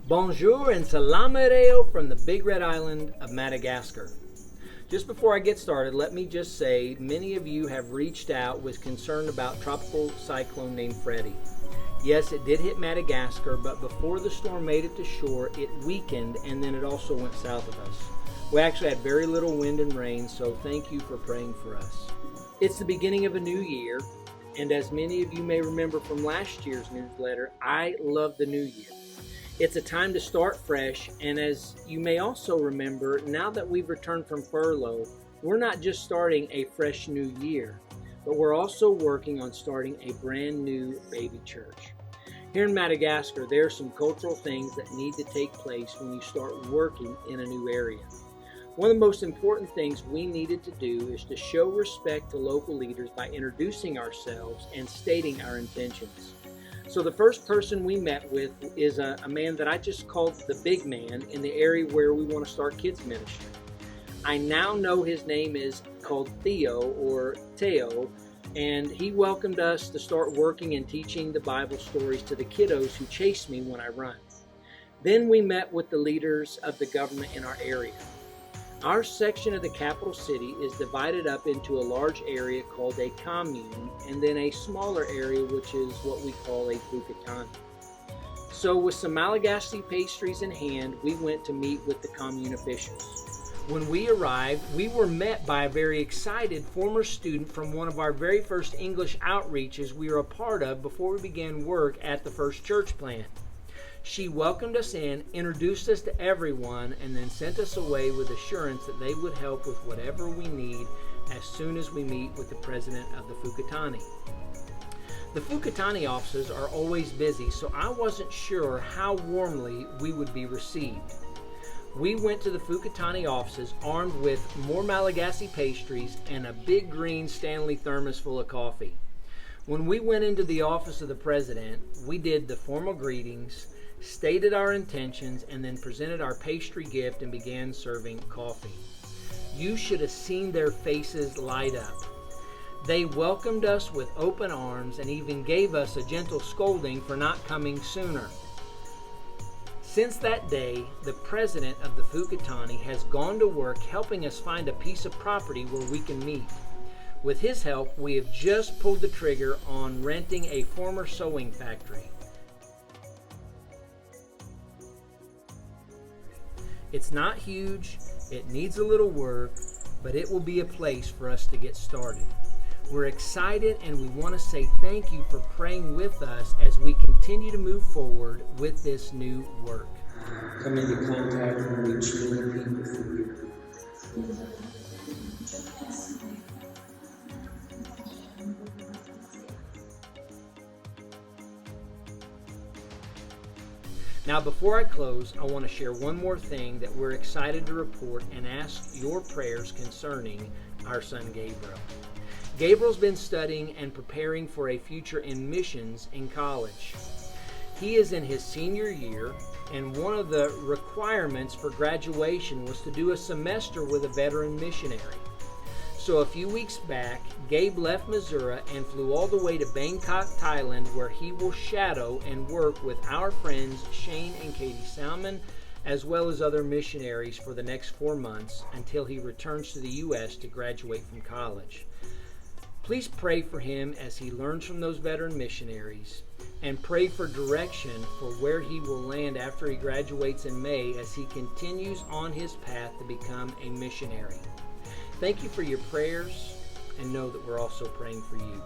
Bonjour and salamareo from the big red island of Madagascar. Just before I get started, let me just say many of you have reached out with concern about tropical cyclone named Freddie. Yes, it did hit Madagascar, but before the storm made it to shore, it weakened and then it also went south of us. We actually had very little wind and rain, so thank you for praying for us. It's the beginning of a new year, and as many of you may remember from last year's newsletter, I love the new year. It's a time to start fresh, and as you may also remember, now that we've returned from furlough, we're not just starting a fresh new year, but we're also working on starting a brand new baby church. Here in Madagascar, there are some cultural things that need to take place when you start working in a new area. One of the most important things we needed to do is to show respect to local leaders by introducing ourselves and stating our intentions. So the first person we met with is a man that I just called the big man in the area where we want to start kids ministry. I now know his name is called Theo or Teo, and he welcomed us to start working and teaching the Bible stories to the kiddos who chase me when I run. Then we met with the leaders of the government in our area. Our section of the capital city is divided up into a large area called a commune and then a smaller area which is what we call a Fukatani. So with some Malagasy pastries in hand, we went to meet with the commune officials. When we arrived, we were met by a very excited former student from one of our very first English outreaches we were a part of before we began work at the first church plant. She welcomed us in, introduced us to everyone, and then sent us away with assurance that they would help with whatever we need as soon as we meet with the president of the Fukatani. The Fukatani offices are always busy, so I wasn't sure how warmly we would be received. We went to the Fukatani offices armed with more Malagasy pastries and a big green Stanley thermos full of coffee. When we went into the office of the president, we did the formal greetings, stated our intentions, and then presented our pastry gift and began serving coffee. You should have seen their faces light up. They welcomed us with open arms and even gave us a gentle scolding for not coming sooner. Since that day, the president of the Fukatani has gone to work helping us find a piece of property where we can meet. With his help, we have just pulled the trigger on renting a former sewing factory. It's not huge, it needs a little work, but it will be a place for us to get started. We're excited and we want to say thank you for praying with us as we continue to move forward with this new work. Come into contact and reach many people through here. Now, before I close, I want to share one more thing that we're excited to report and ask your prayers concerning our son Gabriel. Gabriel's been studying and preparing for a future in missions in college. He is in his senior year, and one of the requirements for graduation was to do a semester with a veteran missionary. So a few weeks back, Gabe left Missouri and flew all the way to Bangkok, Thailand, where he will shadow and work with our friends Shane and Katie Salmon, as well as other missionaries for the next 4 months until he returns to the U.S. to graduate from college. Please pray for him as he learns from those veteran missionaries, and pray for direction for where he will land after he graduates in May as he continues on his path to become a missionary. Thank you for your prayers, and know that we're also praying for you.